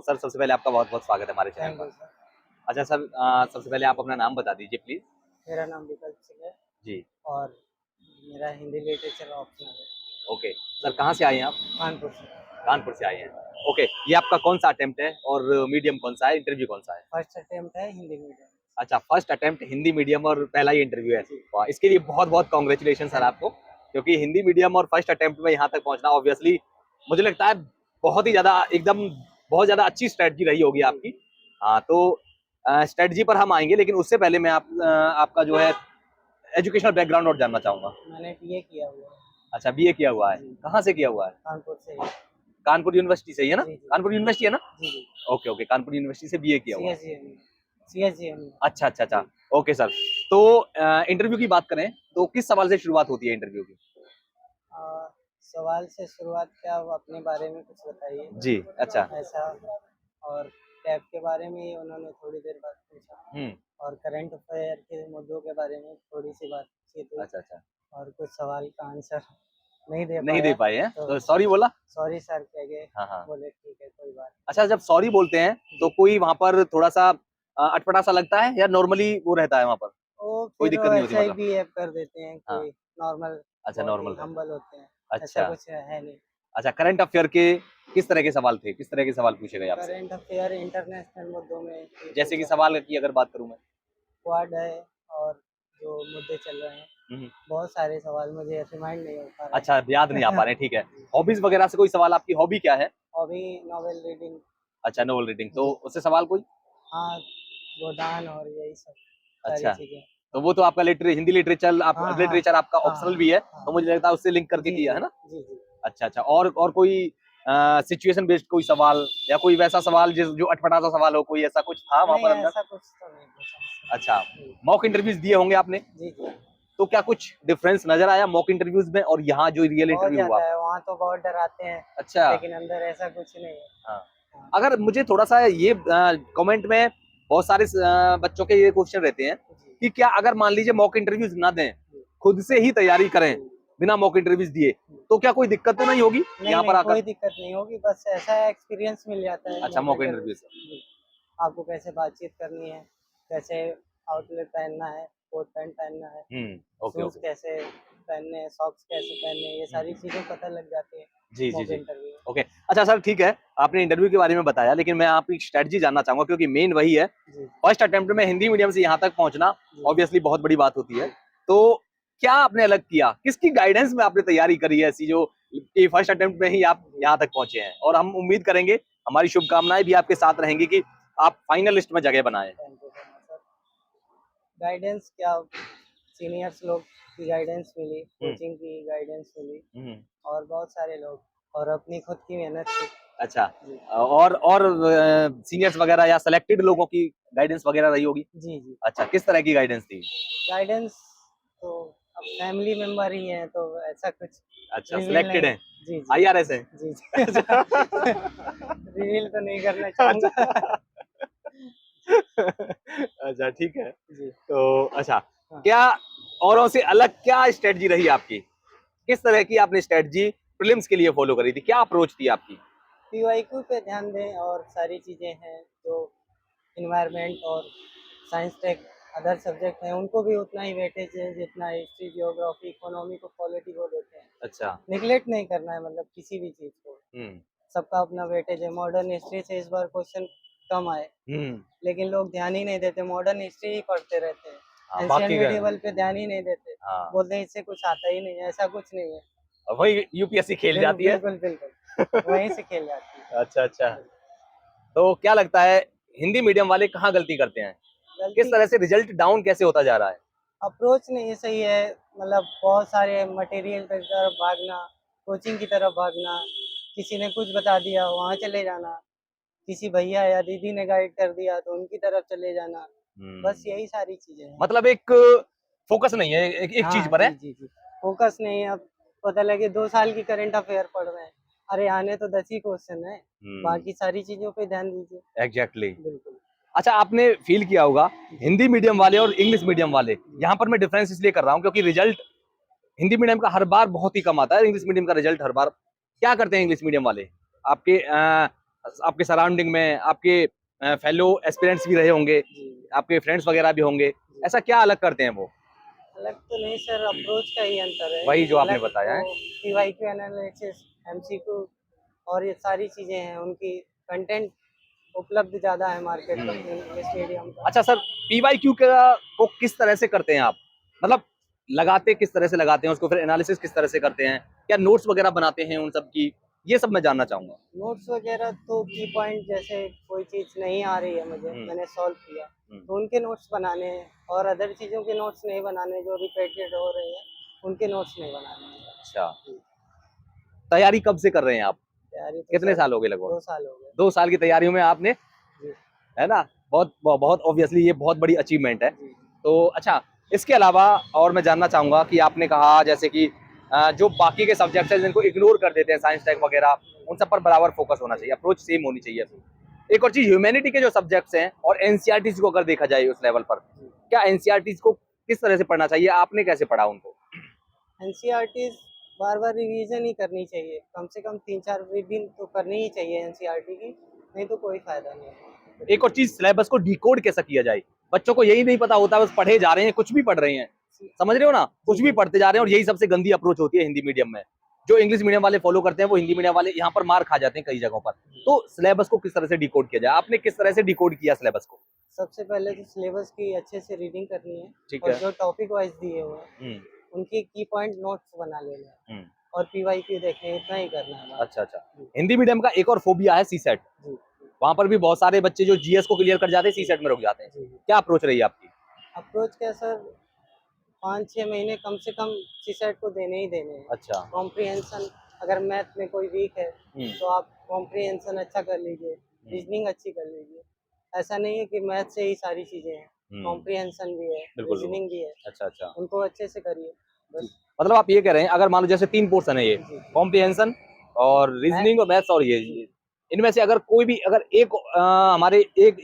Sir सबसे पहले आपका बहुत बहुत स्वागत है हमारे चैनल थैंक यू पर। सर। अच्छा सर, सबसे पहले आप अपना नाम बता दीजिए प्लीज। मेरा नाम विकल्प सिंह है जी। और मेरा हिंदी लिटरेचर ऑप्शनल है। ओके सर, कहाँ से आए हैं आप? कानपुर से। कानपुर से आए हैं। ओके, ये आपका कौन सा अटेम्प्ट है और मीडियम कौन सा है, इंटरव्यू कौन सा है? फर्स्ट अटेम्प्ट है हिंदी मीडियम। अच्छा, फर्स्ट अटेम्प्ट हिंदी मीडियम और पहला ही इंटरव्यू है। जी। वाह, इसके लिए बहुत बहुत कॉन्ग्रेचुलेशन सर आपको, क्योंकि हिंदी मीडियम और फर्स्ट अटेम्प्ट में यहाँ तक पहुँचना ऑब्वियसली मुझे लगता है बहुत ही ज्यादा एकदम बहुत ज्यादा अच्छी स्ट्रेटजी रही होगी आपकी। हाँ, तो स्ट्रेटजी पर हम आएंगे, लेकिन उससे पहले मैं आपका जो है एजुकेशनल बैकग्राउंड और जानना चाहूंगा। मैंने बीए किया हुआ है। अच्छा, बीए किया हुआ है, जी। कहाँ से किया हुआ है? कानपुर से ही। कानपुर यूनिवर्सिटी से ही है ना? जी जी कानपुर यूनिवर्सिटी है ना? जी जी। ओके ओके, कानपुर यूनिवर्सिटी से बीए किया हुआ है। CSGM। अच्छा अच्छा अच्छा, ओके सर। तो इंटरव्यू की बात करें तो किस सवाल से शुरुआत होती है इंटरव्यू की? सवाल से शुरुआत क्या, वो अपने बारे में कुछ बताइए। जी, अच्छा। ऐसा। और टैब के बारे में उन्होंने थोड़ी देर बाद पूछा और करंट अफेयर के मुद्दों के बारे में थोड़ी सी बातचीत हुई। अच्छा अच्छा, और कुछ सवाल का आंसर नहीं दे नहीं दे पाया पाए हैं तो तो सॉरी बोला? सॉरी सर कह गए। हाँ हाँ। बोले ठीक है कोई बात अच्छा, जब सॉरी बोलते हैं तो कोई वहां पर थोड़ा सा अटपटा सा लगता है या नॉर्मली वो रहता है वहां पर? नहीं। वो कोई फिर दिक्कत वो नहीं होती ऐसा ही मतलब? बिहेव कर देते हैं हाँ। कि नॉर्मल। अच्छा, बहुत नॉर्मल ही रहता हम्बल होते हैं। है। ऐसा अच्छा कुछ है नहीं। अच्छा, करंट अफेयर के किस तरह के सवाल थे, किस तरह के सवाल पूछे गए आपसे? करंट अफेयर इंटरनेशनल मुद्दों में जैसे कि सवाल की अगर बात करूं मैं। क्वाड है और जो मुद्दे चल रहे हैं। हम्म। बहुत सारे सवाल मुझे रिमाइंड नहीं हो पा रहे अच्छा, याद नहीं आ पा रहे, ठीक है। हैं। हॉबीज वगैरह से कोई सवाल? आपकी हॉबी क्या है? Hobby novel reading. अच्छा, नोवेल रीडिंग, तो उससे सवाल कोई? हाँ, गोदान और यही सब सारी अच्छा, चीजें। तो वो तो आपका हिंदी लिटरेचर, आप हाँ हाँ लिटरेचर आपका हाँ ऑप्शनल भी है, हाँ। तो मुझे लगता है उससे लिंक करके जी किया जी है ना? जी जी। अच्छा अच्छा, और कोई सिचुएशन बेस्ड कोई सवाल या कोई वैसा सवाल जो अटपटा सा सवाल हो, कोई ऐसा कुछ था वहां नहीं पर अंदर? ऐसा कुछ तो नहीं पूछा। अच्छा, जी मॉक इंटरव्यूज दिए होंगे आपने, जी जी। तो क्या कुछ डिफरेंस नजर आया मॉक इंटरव्यूज में और यहाँ जो रियल बहुत इंटरव्यू हुआ? ज्यादा है, वहाँ तो बहुत डराते हैं। अच्छा। लेकिन अंदर ऐसा कुछ नहीं है। हाँ, हाँ। अगर मुझे थोड़ा सा ये कमेंट में बहुत सारे बच्चों के ये क्वेश्चन रहते हैं जी कि क्या अगर मान लीजिए मॉक इंटरव्यूज ना दें, जी खुद से ही तैयारी करें जी। बिना मॉक इंटरव्यूज दिए, तो क्या कोई दिक्कत तो नहीं होगी नहीं यहाँ पर नहीं, आकर? कोई दिक्कत नहीं होगी, बस ऐसा एक्सपीरियंस मिल जाता है अच्छा, मॉक मॉक इंटरव्यू इंटरव्यू से। से। जी। आपको कैसे बातचीत करनी है, कैसे आउटलेट पहनना है, कोट पैंट पहनना है, ओके शूज ओके। कैसे पहनने हैं, सॉक्स कैसे पहनने हैं, ये सारी चीजें पता लग जाती है जी जी मॉक जी। इंटरव्यू में। ओके, अच्छा सर, ठीक है, आपने इंटरव्यू के बारे में बताया, लेकिन मैं आपकी स्ट्रेटजी जानना चाहूंगा, क्योंकि मेन वही है। जी फर्स्ट अटेम्प्ट में हिंदी मीडियम से यहाँ तक पहुंचना जी ऑब्वियसली बहुत बड़ी बात होती है। जी। तो क्या आपने अलग किया, किसकी गाइडेंस में आपने तैयारी करी है ऐसी जो कि फर्स्ट अटेम्प्ट में ही आप जी। यहाँ तक पहुंचे हैं? और हम उम्मीद करेंगे, हमारी शुभकामनाएं भी आपके साथ रहेंगी कि आप फाइनल लिस्ट में जगह बनाएं। Thank you so much sir. Guidance क्या, सीनियर्स लोग की गाइडेंस मिली, हम्म कोचिंग की गाइडेंस मिली हम्म। और बहुत सारे लोग और अपनी खुद की मेहनत की। अच्छा, जी और सीनियर्स वगैरह या सिलेक्टेड लोगों की गाइडेंस वगैरह रही होगी? जी जी। अच्छा, किस तरह की गाइडेंस थी? गाइडेंस तो अब फैमिली मेंबर ही हैं तो ऐसा कुछ अच्छा, रिवील सिलेक्टेड नहीं। हैं, जी जी आईआरएस हैं? जी जी। अच्छा। रिवील तो नहीं करना चाहूंगा। अच्छा। अच्छा, ठीक है। जी। तो अच्छा, हाँ। क्या औरों से अलग क्या स्ट्रेटजी रही आपकी? किस तरह की आपने स्ट्रेटजी प्रीलिम्स के लिए फॉलो करी थी? क्या अप्रोच थी आपकी? पीवाईक्यू पे ध्यान दें और सारी चीज़ें हैं जो इन्वायरमेंट और साइंस टेक अदर सब्जेक्ट हैं उनको भी उतना ही वेटेज है जितना हिस्ट्री, जियोग्राफी, इकोनॉमी को, पॉलिटी को देते हैं। अच्छा। निगलेक्ट नहीं करना है, मतलब किसी भी चीज़ को। हम्म सबका अपना वेटेज है। मॉडर्न हिस्ट्री से इस बार क्वेश्चन कम आए, हम्म। लेकिन लोग ध्यान ही नहीं देते, मॉडर्न हिस्ट्री ही पढ़ते रहते हैं। हाँ, एंशियंट बाकी का। मिडिवल पे ध्यान ही नहीं देते। हाँ, बोलते हैं इससे कुछ आता ही नहीं है, ऐसा कुछ नहीं है। वही यूपीएससी खेल जाती है। बिल्कुल बिल्कुल, वहीं से खेल जाती है। अच्छा अच्छा, तो क्या लगता है हिंदी मीडियम वाले कहाँ गलती करते हैं? किस गलती तरह से रिजल्ट डाउन कैसे होता जा रहा है? अप्रोच नहीं सही है, मतलब बहुत सारे मटेरियल की तरफ भागना, कोचिंग की तरफ भागना, किसी ने कुछ बता दिया वहाँ चले जाना, किसी भैया या दीदी ने गाइड कर दिया तो उनकी तरफ चले जाना। बस यही सारी चीजें हैं। मतलब एक फोकस नहीं है एक चीज हाँ पर जी है। जी जी। फोकस नहीं है। अब पता लगे 2 साल की करंट अफेयर पढ़ रहे हैं, अरे आने तो 10 ही क्वेश्चन है, बाकी सारी चीजों पे ध्यान दीजिए। एग्जैक्टली। बिल्कुल। अच्छा, आपने फील किया होगा जी हिंदी मीडियम वाले और इंग्लिश मीडियम वाले, जी यहाँ पर मैं डिफरेंस इसलिए कर रहा हूँ क्योंकि रिजल्ट हिंदी मीडियम का हर बार बहुत ही कम आता है, इंग्लिश मीडियम का रिजल्ट हर बार। क्या करते हैं इंग्लिश मीडियम वाले? आपके आपके सराउंडिंग में आपके फेलो एस्पिरेंट्स भी रहे होंगे, जी आपके फ्रेंड्स वगैरह भी होंगे, जी। ऐसा क्या अलग करते हैं वो? अलग तो नहीं सर, अप्रोच का ही अंतर है। वही जो आपने अलग बताया है। तो पीवाईक्यू एनालिसिस, एमसीक्यू और ये सारी चीज़ें हैं, उनकी कंटेंट उपलब्ध ज़्यादा है मार्केट में इंग्लिश मीडियम का। अच्छा सर, पीवाईक्यू का को किस तरह से करते हैं आप? मतलब लगाते किस तरह से लगाते हैं उसको, फिर एनालिसिस किस तरह से करते हैं? क्या नोट्स वगैरह बनाते हैं उन सब की? ये सब मैं जानना चाहूँगा। नोट्स वगैरह तो की पॉइंट, जैसे कोई चीज़ नहीं आ रही है मुझे, हुँ, मैंने सॉल्व किया, हुँ। तो उनके नोट्स बनाने हैं, और अदर चीज़ों के नोट्स नहीं बनाने जो रिपीटेड हो रही हैं, उनके नोट्स नहीं बनाने हैं। अच्छा, जी, तैयारी कब से कर रहे हैं आप? तैयारी तो कितने सर साल हो गए लगभग? 2 साल हो गए। 2 साल की तैयारियों में आपने, जी, है ना? बहुत ऑब्वियसली ये बहुत बड़ी अचीवमेंट है। जी, तो अच्छा, इसके अलावा और मैं जानना चाहूँगा कि आपने कहा जैसे कि जो बाकी के सब्जेक्ट्स हैं जिनको इग्नोर कर देते हैं साइंस टेक वगैरह, उन सब पर बराबर फोकस होना चाहिए, अप्रोच सेम होनी चाहिए। जी, एक और चीज़, ह्यूमैनिटी के जो सब्जेक्ट्स हैं और एनसीईआरटीज़ को अगर देखा जाए उस लेवल पर, जी। क्या एनसीईआरटीज़ को किस तरह से पढ़ना चाहिए? आपने कैसे पढ़ा उनको? एनसीईआरटीज़ बार-बार रिवीजन ही करनी चाहिए, कम से कम 3-4 रीडिंग तो करनी ही चाहिए एनसीईआरटी की, नहीं तो कोई फ़ायदा नहीं है। एक और चीज़, सिलेबस को डिकोड कैसे किया जाए? बच्चों को यही नहीं पता होता, बस पढ़े जा रहे हैं, कुछ भी पढ़ रहे हैं। जी, समझ रहे हो ना? जी, कुछ भी जी, पढ़ते जा रहे हैं और जी, यही सबसे गंदी अप्रोच होती है हिंदी मीडियम में। जो इंग्लिश मीडियम वाले फॉलो करते हैं, वो हिंदी मीडियम वाले यहाँ पर मार खा जाते हैं कई जगहों पर। जी। तो सिलेबस को किस तरह से डिकोड किया जाए? आपने किस तरह से डिकोड किया सिलेबस को? सबसे पहले तो सिलेबस की अच्छे से रीडिंग करनी है, ठीक और है। जो टॉपिक वाइज़ दिए हुए हैं, हुँ, उनके की पॉइंट नोट्स बना लेने हैं, हुँ। और पीवाईक्यू देखने हैं, इतना ही करना है बस। अच्छा, अच्छा। जी, हिंदी मीडियम का एक और फ़ोबिया है सीसेट। जी, वहाँ पर भी बहुत सारे बच्चे जो जीएस को क्लियर कर जाते हैं, जी, सीसेट में रुक जाते हैं। जी, जी। क्या अप्रोच रही है आपकी? अप्रोच क्या सर, 5-6 महीने कम से कम सीसेट को देने ही देने हैं। अच्छा। कॉम्प्रिहेंशन, अगर मैथ में कोई वीक है, हुँ, तो आप कॉम्प्रिहेंशन अच्छा कर लीजिए, हुँ, रीजनिंग अच्छी कर लीजिए। ऐसा नहीं है कि मैथ से ही सारी चीज़ें हैं, हुँ। कॉम्प्रिहेंशन भी है, बिल्कुल, बिल्कुल। रीजनिंग भी है, अच्छा, अच्छा। उनको अच्छे से करिए, जी। बस। मतलब आप ये कह रहे हैं, अगर मान लो जैसे 3 पोर्शन है ये, जी, जी। कॉम्प्रिहेंशन और मैं रीज़निंग और मैथ्स और जी, ये, इनमें से अगर कोई भी, अगर एक हमारे एक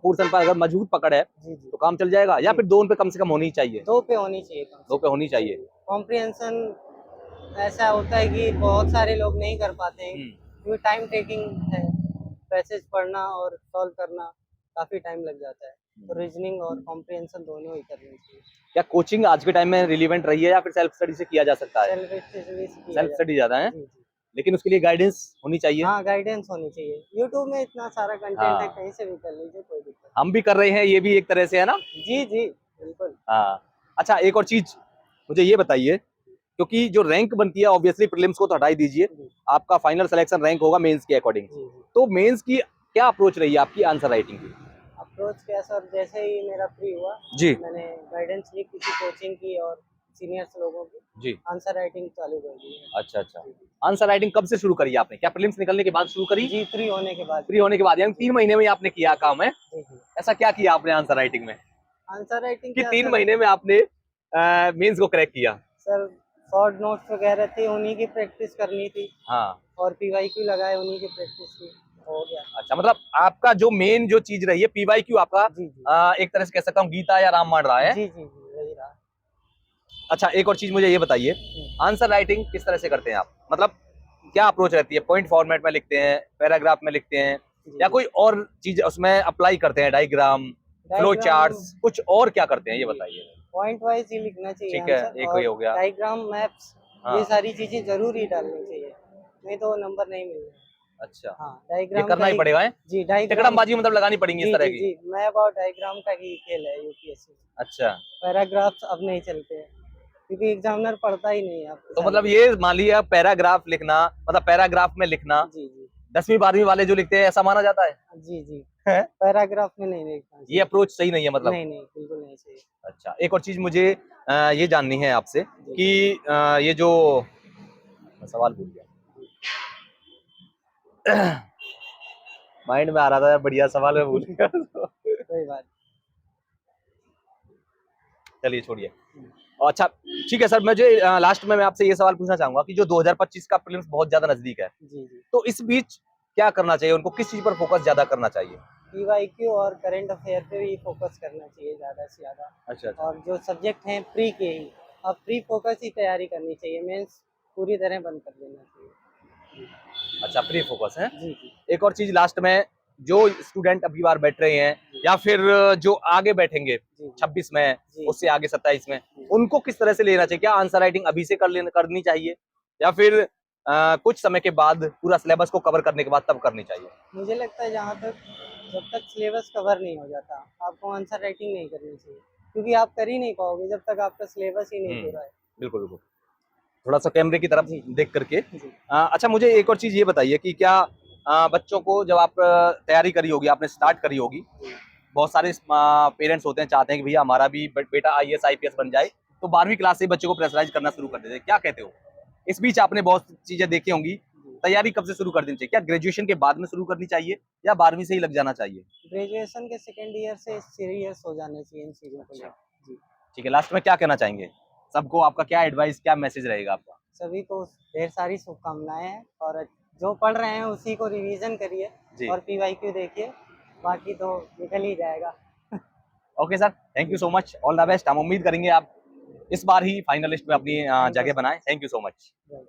पोर्शन पर अगर मजबूत पकड़ है, जी, जी, तो काम चल जाएगा, या जी। फिर 2 पे कम से कम होनी ही चाहिए? 2 पे होनी चाहिए कम 2 से पे कम। होनी जी, चाहिए। जी। कॉम्प्रिहेंशन ऐसा होता है कि बहुत सारे लोग नहीं कर पाते हैं, हुँ, क्योंकि टाइम टेकिंग है, पैसेज पढ़ना और सॉल्व करना काफ़ी टाइम लग जाता है। तो हुँ। रीजनिंग और कॉम्प्रिहेंशन दोनों ही करनी चाहिए। क्या कोचिंग आज के टाइम में रिलेवेंट रही है या फिर सेल्फ स्टडी से किया जा सकता है? सेल्फ स्टडी से किया सेल्फ जाता स्टडी ज़्यादा है, है। जी, जी। लेकिन उसके लिए गाइडेंस होनी चाहिए। हाँ, गाइडेंस होनी चाहिए। यूट्यूब में इतना सारा कंटेंट है, हाँ, कहीं से भी कर लीजिए, कोई दिक्कत हम भी कर रहे हैं, ये भी एक तरह से है ना? नहीं। जी, जी, बिल्कुल। हाँ। अच्छा, एक और चीज़ मुझे ये बताइए, क्योंकि जो रैंक बनती है ऑब्वियसली प्रीलिम्स को तो हटा ही दीजिए, जी, आपका फाइनल सिलेक्शन रैंक होगा मेंस के अकॉर्डिंग। जी, जी। तो मेंस की क्या अप्रोच रही है आपकी आंसर राइटिंग की? अप्रोच क्या सर, जैसे ही मेरा फ्री हुआ, जी, मैंने गाइडेंस ली किसी कोचिंग की और सीनियर्स लोगों की, जी। आंसर राइटिंग चालू कर दी है। अच्छा, अच्छा। जी, आंसर राइटिंग कब से शुरू करी आपने? क्या प्रीलिम्स निकलने के बाद शुरू करी? जी, फ्री होने के बाद। फ्री होने के बाद, यानी जी, 3 महीने में ही आपने किया काम है? जी, जी। ऐसा क्या किया आपने आंसर राइटिंग में आंसर राइटिंग कि क्या 3 सर, महीने में आपने मेंस को क्रैक किया? सर शॉर्ट नोट्स वगैरह थे, उन्हीं की प्रैक्टिस करनी थी, हाँ। और पीवाईक्यू लगाए, उन्हीं की प्रैक्टिस की, हो गया। अच्छा, मतलब आपका जो मेन जो चीज़ रही है पीवाईक्यू आपका, जी, जी। एक तरह से कह सकता हूँ गीता या रामबाण रहा है। जी, जी, जी, वही रहा। अच्छा, एक और चीज़ मुझे ये बताइए, जी, आंसर राइटिंग किस तरह से करते हैं आप? मतलब क्या अप्रोच रहती है? पॉइंट फॉर्मेट में लिखते हैं, पैराग्राफ में लिखते हैं, जी, या जी। कोई और चीज़ उसमें अप्लाई करते हैं, डायग्राम, फ्लो डायग्राम, चार्ट्स, कुछ और क्या करते हैं ये जी, बताइए? पॉइंट वाइज़ ही लिखना चाहिए ठीक है, आंसर, एक वही और हो गया। डायग्राम, मैप्स, ये हाँ, सारी चीज़ें ज़रूर ही डालनी चाहिए, नहीं तो नंबर नहीं मिलने। अच्छा। हाँ, ये डायग्राम का करना ही ही। पड़ेगा, हैं? जी, डायग्राम। टिकड़मबाजी मतलब लगानी पड़ेंगी इस जी, तरह जी, की? जी, मैप और डायग्राम का ही खेल है यूपीएससी में। अच्छा, पैराग्राफ्स अब नहीं चलते हैं, क्योंकि एग्ज़ामिनर पढ़ता ही नहीं है आपकी तो सारी मतलब चीज़। ये मान लिया पैराग्राफ लिखना, मतलब पैराग्राफ में लिखना, जी, जी। 10वीं 12वीं वाले जो लिखते हैं ऐसा माना जाता है? जी, जी। हैं? पैराग्राफ में नहीं लिखना ये चाहिए। अप्रोच सही नहीं है मतलब? नहीं, नहीं, बिल्कुल नहीं चाहिए। अच्छा, एक और चीज़ मुझे ये जाननी है आपसे जी, कि ये जो मैं सवाल भूल गया। जी, माइंड में आ रहा था यार, बढ़िया सवाल मैं भूल गया। कोई बात चलिए छोड़िए। नहीं। अच्छा, ठीक है सर, मुझे लास्ट में मैं आपसे ये सवाल पूछना चाहूँगा कि जो 2025 का प्रीलिम्स बहुत ज़्यादा नज़दीक है, जी, जी। तो इस बीच क्या करना चाहिए? उनको किस चीज़ पर फोकस ज़्यादा करना चाहिए? पीवाईक्यू और करंट अफेयर पे भी फोकस करना चाहिए ज़्यादा से ज़्यादा, अच्छा, अच्छा। और जो सब्जेक्ट हैं प्री के ही, अब प्री फोकस ही तैयारी करनी चाहिए, मेंस पूरी तरह बंद कर देना चाहिए। जी, अच्छा, प्री फोकस है। जी जी एक और चीज लास्ट में, जो स्टूडेंट अभी बार बैठ रहे हैं या फिर जो आगे बैठेंगे जी जी 26 में, जी उससे आगे 27 में, जी। उनको किस तरह से लेना चाहिए? क्या आंसर राइटिंग अभी से करनी चाहिए या फिर कुछ समय के बाद पूरा सिलेबस को कवर करने के बाद तब करनी चाहिए? मुझे लगता है जहाँ तक जब तक सिलेबस कवर नहीं हो जाता आपको आंसर राइटिंग नहीं करनी चाहिए, क्योंकि आप कर ही नहीं पाओगे जब तक आपका सिलेबस ही नहीं पूरा है। बिल्कुल बिल्कुल। थोड़ा सा कैमरे की तरफ जी देख करके। जी अच्छा, मुझे एक और चीज ये बताइए कि क्या बच्चों को जब आप तैयारी करी होगी, आपने स्टार्ट करी होगी, जी बहुत सारे पेरेंट्स होते हैं, चाहते हैं कि भैया हमारा भी बेटा आईएएस आईपीएस बन जाए, तो 12वीं क्लास से ही बच्चों को प्रेशराइज करना शुरू कर देते हैं, क्या कहते हो? इस बीच आपने बहुत चीजें देखी होंगी, जी। तैयारी कब से शुरू कर देनी चाहिए? क्या ग्रेजुएशन के बाद में शुरू करनी चाहिए या 12वीं से ही लग जाना चाहिए? ग्रेजुएशन के सेकेंड ईयर से सीरियस हो जाना चाहिए इन चीज़ों को अच्छा, लेकर। जी ठीक है, लास्ट में क्या कहना चाहेंगे सबको? आपका क्या एडवाइस, क्या मैसेज रहेगा आपका? सभी को ढेर सारी शुभकामनाएं हैं, और जो पढ़ रहे हैं उसी को रिवीजन करिए जी, और पीवाईक्यू देखिए, बाकी तो निकल ही जाएगा। Okay sir, thank you ji so much, all the best. हम उम्मीद करेंगे आप इस बार ही फाइनलिस्ट में अपनी थैंक यू जगह सो बनाएं। Thank you so much. Much.